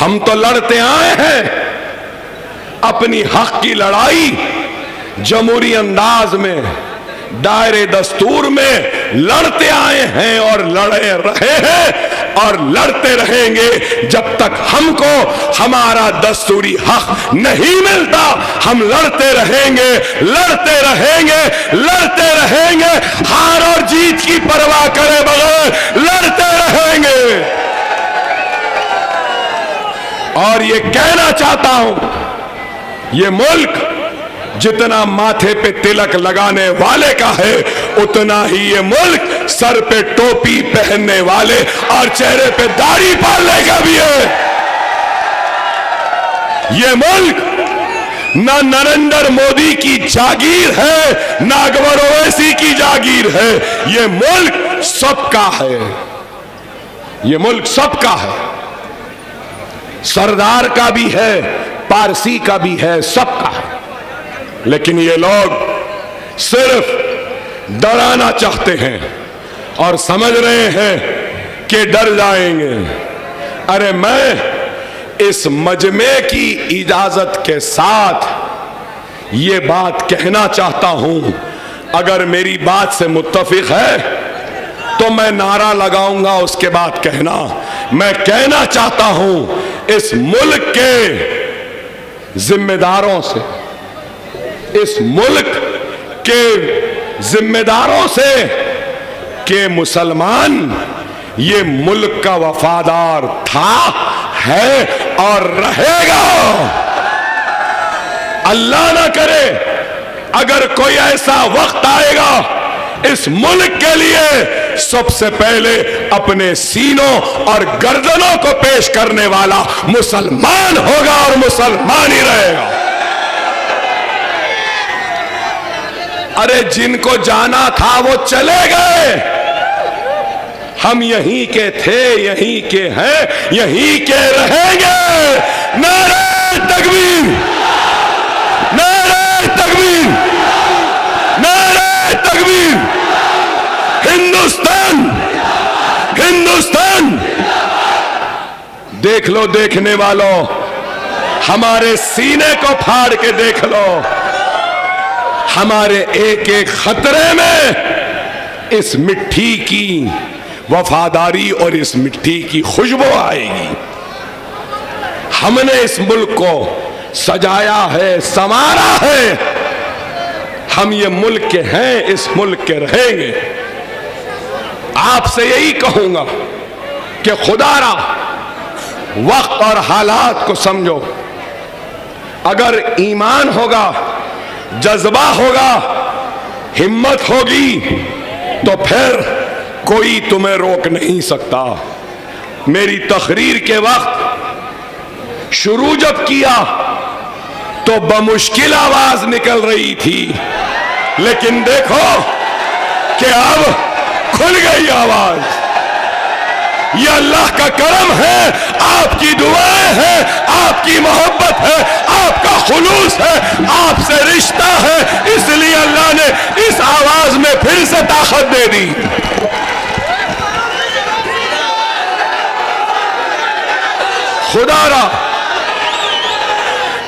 हम तो लड़ते आए हैं अपनी हक की लड़ाई जमहूरी अंदाज में, दायरे दस्तूर में लड़ते आए हैं और लड़े रहे हैं और लड़ते रहेंगे जब तक हमको हमारा दस्तूरी हक नहीं मिलता। हम लड़ते रहेंगे, लड़ते रहेंगे, लड़ते रहेंगे, हार और जीत की परवाह करे बगैर लड़ते रहेंगे। और ये कहना चाहता हूं, ये मुल्क जितना माथे पे तिलक लगाने वाले का है, उतना ही ये मुल्क सर पे टोपी पहनने वाले और चेहरे पे दाढ़ी पालने का भी है। ये मुल्क ना नरेंद्र मोदी की जागीर है, ना अकबर ओवैसी की जागीर है। ये मुल्क सबका है, ये मुल्क सबका है। सरदार का भी है, पारसी का भी है, सबका है। लेकिन ये लोग सिर्फ डराना चाहते हैं और समझ रहे हैं कि डर जाएंगे। अरे मैं इस मजमे की इजाजत के साथ ये बात कहना चाहता हूं, अगर मेरी बात से मुत्तफिक है तो मैं नारा लगाऊंगा, उसके बाद कहना। मैं कहना चाहता हूं इस मुल्क के जिम्मेदारों से, इस मुल्क के जिम्मेदारों से कि मुसलमान ये मुल्क का वफादार था, है और रहेगा। अल्लाह ना करे अगर कोई ऐसा वक्त आएगा इस मुल्क के लिए सबसे पहले अपने सीनों और गर्दनों को पेश करने वाला मुसलमान होगा और मुसलमान ही रहेगा। अरे जिनको जाना था वो चले गए, हम यहीं के थे, यहीं के हैं, यहीं के रहेंगे। नारे तकबीर, नारे तकबीर, नारे तकबीर। हिंदुस्तान, हिंदुस्तान। देख लो देखने वालों, हमारे सीने को फाड़ के देख लो। हमारे एक एक खतरे में इस मिट्टी की वफादारी और इस मिट्टी की खुशबू आएगी। हमने इस मुल्क को सजाया है, संवारा है। हम ये मुल्क के हैं, इस मुल्क के रहेंगे। आपसे यही कहूंगा कि खुदारा वक्त और हालात को समझो। अगर ईमान होगा, जज्बा होगा, हिम्मत होगी तो फिर कोई तुम्हें रोक नहीं सकता। मेरी तकरीर के वक्त शुरू जब किया तो बमुश्किल आवाज निकल रही थी, लेकिन देखो कि अब खुल गई आवाज। ये अल्लाह का करम है, आपकी दुआएं हैं, आपकी मोहब्बत है, आपका खुलूस है, आपसे रिश्ता है, इसलिए अल्लाह ने इस आवाज में फिर से ताकत दे दी। खुदारा,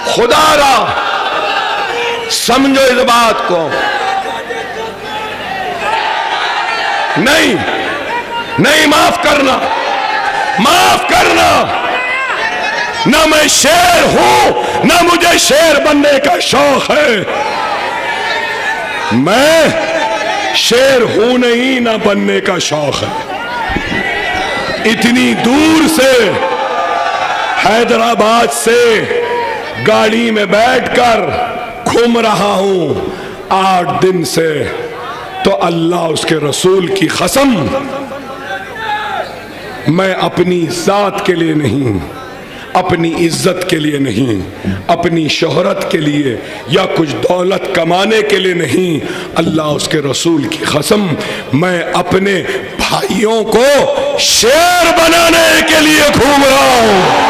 खुदारा समझो इस बात को। नहीं नहीं, माफ करना, माफ करना। ना मैं शेर हूं, ना मुझे शेर बनने का शौक है। मैं शेर हूं नहीं, ना बनने का शौक है। इतनी दूर से हैदराबाद से गाड़ी में बैठकर घूम रहा हूं 8 दिन से, तो अल्लाह उसके रसूल की कसम, मैं अपनी जात के लिए नहीं, अपनी इज्जत के लिए नहीं, अपनी शोहरत के लिए या कुछ दौलत कमाने के लिए नहीं, अल्लाह उसके रसूल की कसम, मैं अपने भाइयों को शेर बनाने के लिए घूम रहा हूं।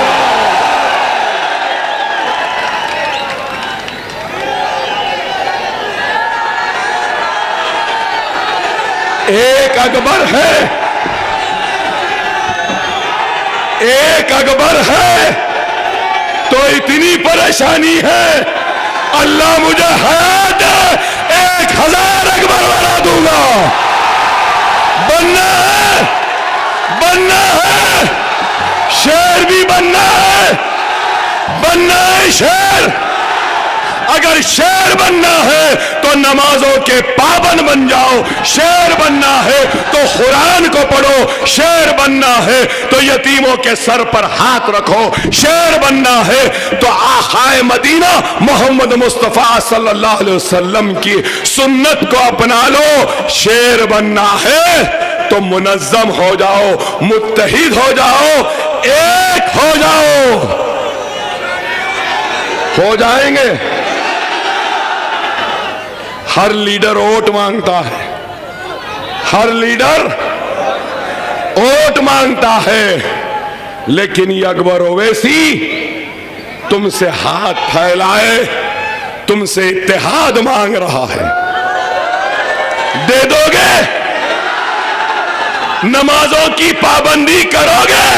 एक अकबर है, एक अकबर है इतनी परेशानी है, अल्लाह मुझे हयात 1000 अकबर बना दूंगा। बनना है, बनना है, शेर भी बनना है, बनना है शेर। अगर शेर बनना है तो नमाजों के पाबंद बन जाओ, शेर बनना है तो कुरान को पढ़ो, शेर बनना है तो यतीमों के सर पर हाथ रखो, शेर बनना है तो आकाए मदीना मोहम्मद मुस्तफ़ा सल्लल्लाहु अलैहि वसल्लम की सुन्नत को अपना लो। शेर बनना है तो मुनज़्ज़म हो जाओ, मुत्तहिद हो जाओ, एक हो जाओ। हो जाएंगे। हर लीडर वोट मांगता है, हर लीडर वोट मांगता है, लेकिन ये अकबर ओवैसी तुमसे हाथ फैलाए, तुमसे इत्तेहाद मांग रहा है। दे दोगे? नमाजों की पाबंदी करोगे?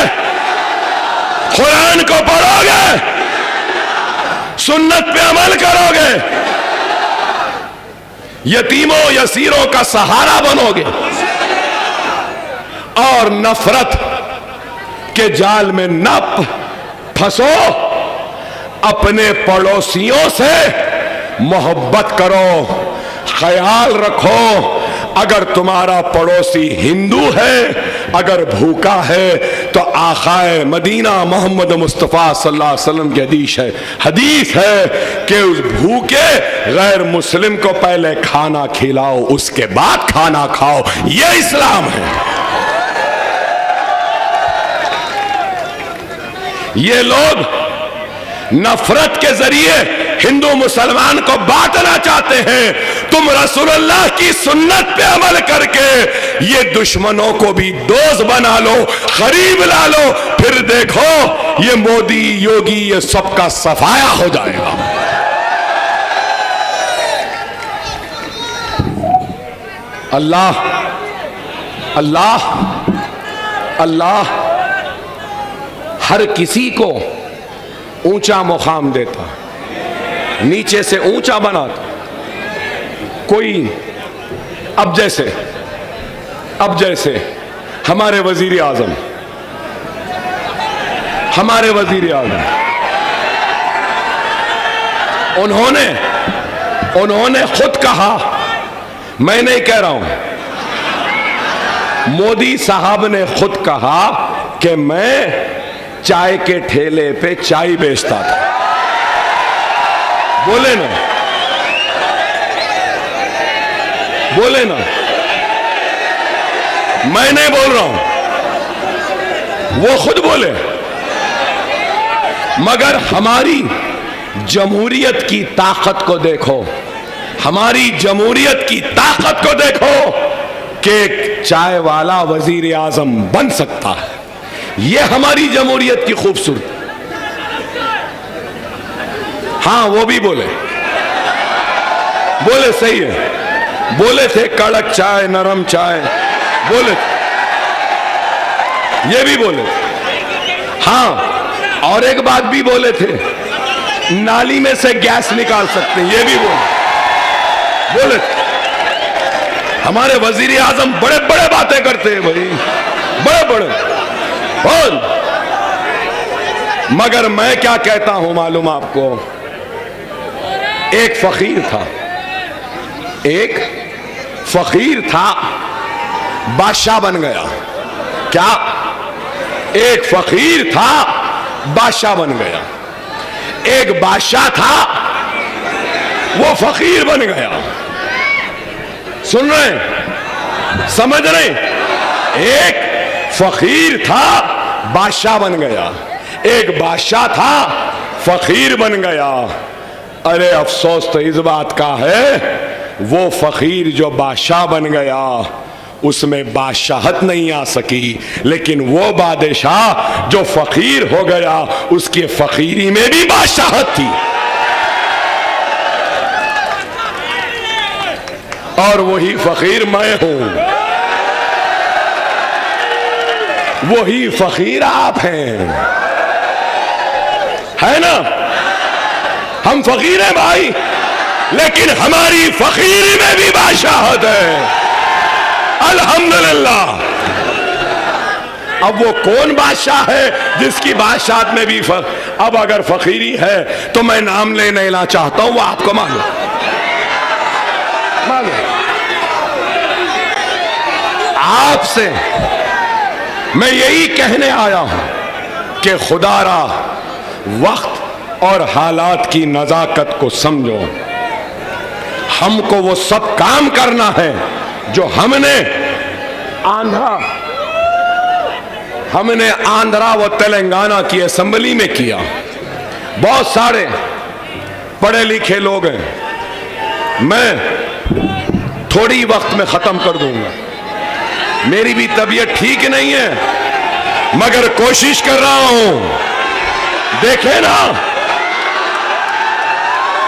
कुरान को पढ़ोगे? सुन्नत पे अमल करोगे? यतीमों यसीरों का सहारा बनोगे? और नफरत के जाल में न फंसो, अपने पड़ोसियों से मोहब्बत करो। ख्याल रखो, अगर तुम्हारा पड़ोसी हिंदू है, अगर भूखा है, तो आकाए मदीना मोहम्मद मुस्तफ़ा सल्लल्लाहु अलैहि वसल्लम की हदीस है कि उस भूखे गैर मुस्लिम को पहले खाना खिलाओ, उसके बाद खाना खाओ। यह इस्लाम है। ये लोग नफरत के जरिए हिंदू मुसलमान को बांटना चाहते हैं। तुम रसूलुल्लाह की सुन्नत पे अमल करके ये दुश्मनों को भी दोस्त बना लो, करीब ला लो, फिर देखो ये मोदी योगी ये सबका सफाया हो जाएगा। अल्लाह अल्लाह अल्लाह हर किसी को ऊंचा मुकाम देता, नीचे से ऊंचा बनाता। कोई अब जैसे हमारे वजीर आजम उन्होंने खुद कहा, मैं नहीं कह रहा हूं, मोदी साहब ने खुद कहा कि मैं चाय के ठेले पे चाय बेचता था। बोले ना, बोले ना, मैं नहीं बोल रहा हूं, वो खुद बोले। मगर हमारी जमहूरियत की ताकत को देखो, हमारी जमहूरियत की ताकत को देखो कि एक चाय वाला वजीर आजम बन सकता है। यह हमारी जमहूरियत की खूबसूरती। हाँ, वो भी बोले सही है, बोले थे कड़क चाय नरम चाय, बोले ये भी बोले। हाँ, और एक बात भी बोले थे, नाली में से गैस निकाल सकते हैं, ये भी बोले। हमारे वजीर आजम बड़े बड़े बातें करते हैं भाई, बड़े बड़े। और मगर मैं क्या कहता हूं मालूम आपको, एक फकीर था बादशाह बन गया। क्या? एक फकीर था बादशाह बन गया। एक बादशाह था वो फकीर बन गया। सुन रहे, समझ रहे? एक फकीर था बादशाह बन गया, एक बादशाह था फकीर बन गया। अरे अफसोस तो इस बात का है, वो फकीर जो बादशाह बन गया उसमें बादशाहत नहीं आ सकी, लेकिन वो बादशाह जो फकीर हो गया उसकी फकीरी में भी बादशाहत थी। और वही फकीर मैं हूं, वही फकीर आप हैं, है ना? हम फकीर हैं भाई, लेकिन हमारी फकीरी में भी बादशाहत है, अल्हम्दुलिल्लाह। अब वो कौन बादशाह है जिसकी बादशाहत में भी अब अगर फकीरी है तो मैं नाम लेना चाहता हूं, वो आपको मालूम। आपसे मैं यही कहने आया हूं कि खुदारा वक्त और हालात की नजाकत को समझो। हमको वो सब काम करना है जो हमने आंध्रा व तेलंगाना की असेंबली में किया। बहुत सारे पढ़े लिखे लोग हैं, मैं थोड़ी वक्त में खत्म कर दूंगा। मेरी भी तबीयत ठीक नहीं है, मगर कोशिश कर रहा हूं। देखे ना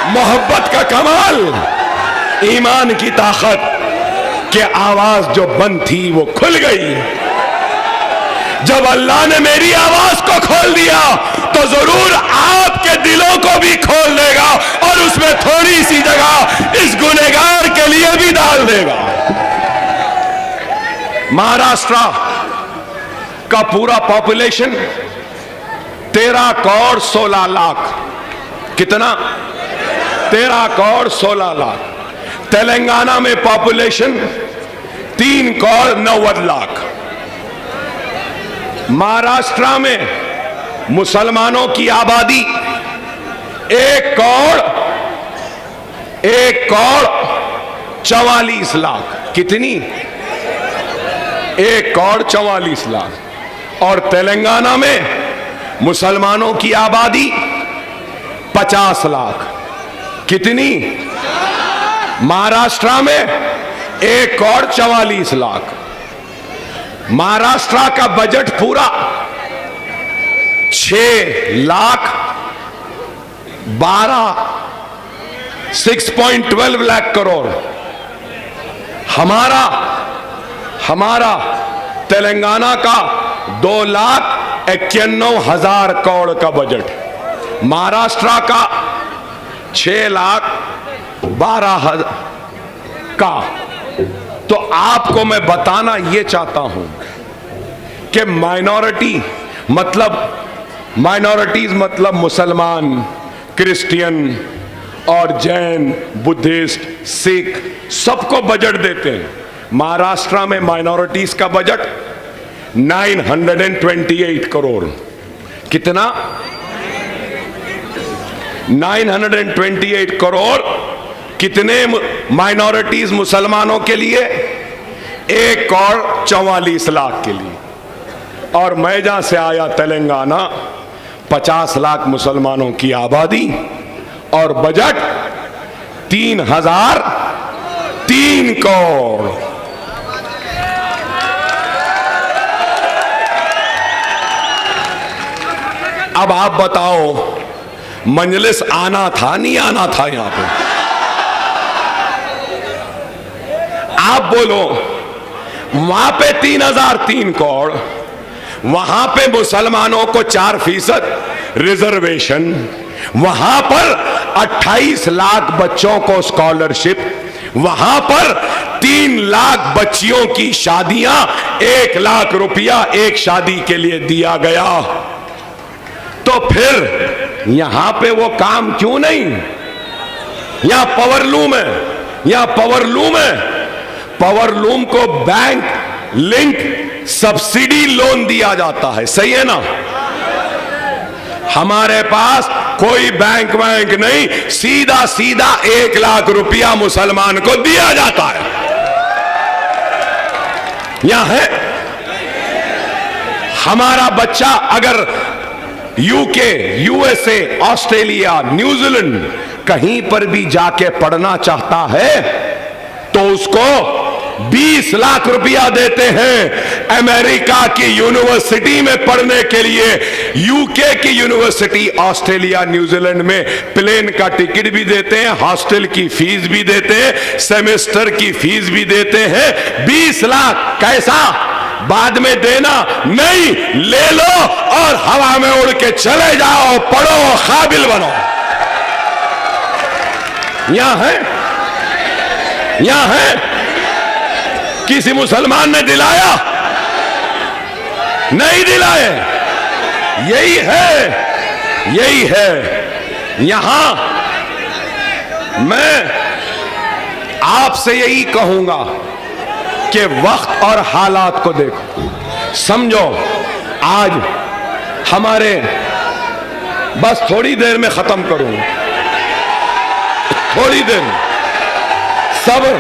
मोहब्बत का कमाल, ईमान की ताकत, कि आवाज जो बंद थी वो खुल गई। जब अल्लाह ने मेरी आवाज को खोल दिया तो जरूर आपके दिलों को भी खोल देगा और उसमें थोड़ी सी जगह इस गुनहगार के लिए भी डाल देगा। महाराष्ट्र का पूरा पॉपुलेशन 13 करोड़ 16 लाख। कितना? 13 करोड़ 16 लाख। तेलंगाना में पॉपुलेशन 3 करोड़ 90 लाख। महाराष्ट्र में मुसलमानों की आबादी 1 करोड़ 44 लाख। कितनी? 1 करोड़ 44 लाख। और तेलंगाना में मुसलमानों की आबादी 50 लाख। कितनी? महाराष्ट्र में 1 करोड़ 44 लाख। महाराष्ट्र का बजट पूरा 6.12 लाख करोड़। हमारा तेलंगाना का 2,91,000 करोड़ का बजट। महाराष्ट्र का 6,12,000 का। तो आपको मैं बताना यह चाहता हूं कि माइनॉरिटीज मतलब मुसलमान, क्रिश्चियन और जैन, बुद्धिस्ट, सिख सबको बजट देते हैं। महाराष्ट्र में माइनॉरिटीज का बजट 928 करोड़। कितना? 928 करोड़। कितने माइनॉरिटीज मुसलमानों के लिए? 1 करोड़ 44 लाख के लिए। और मैं जहां से आया तेलंगाना, 50 लाख मुसलमानों की आबादी और बजट 3,003 करोड़। अब आप बताओ, मंजलिस आना था नहीं आना था यहां पे? आप बोलो। वहां पे 3,003 करोड़, वहां पे मुसलमानों को 4% रिजर्वेशन, वहां पर 28 लाख बच्चों को स्कॉलरशिप, वहां पर 3 लाख बच्चियों की शादियां, 1 लाख रुपया एक शादी के लिए दिया गया। तो फिर यहां पे वो काम क्यों नहीं? यहां पावरलूम है, यहां पावरलूम है। पावरलूम को बैंक लिंक सब्सिडी लोन दिया जाता है, सही है ना? हमारे पास कोई बैंक नहीं, सीधा 1 लाख रुपया मुसलमान को दिया जाता है। यहां है हमारा बच्चा अगर यूके, यूएसए, ऑस्ट्रेलिया, न्यूजीलैंड कहीं पर भी जाके पढ़ना चाहता है तो उसको 20 लाख रुपया देते हैं अमेरिका की यूनिवर्सिटी में पढ़ने के लिए। यूके की यूनिवर्सिटी, ऑस्ट्रेलिया, न्यूजीलैंड में प्लेन का टिकट भी देते हैं, हॉस्टल की फीस भी देते हैं, सेमेस्टर की फीस भी देते हैं। 20 लाख कैसा? बाद में देना नहीं, ले लो और हवा में उड़ के चले जाओ, पढ़ो, काबिल बनो। यहां है, यहां है? किसी मुसलमान ने दिलाया? नहीं दिलाए। यही है, यही है। यहां मैं आपसे यही कहूंगा कि वक्त और हालात को देखो, समझो। आज हमारे, बस थोड़ी देर में खत्म करूंगा, थोड़ी देर में। सब्र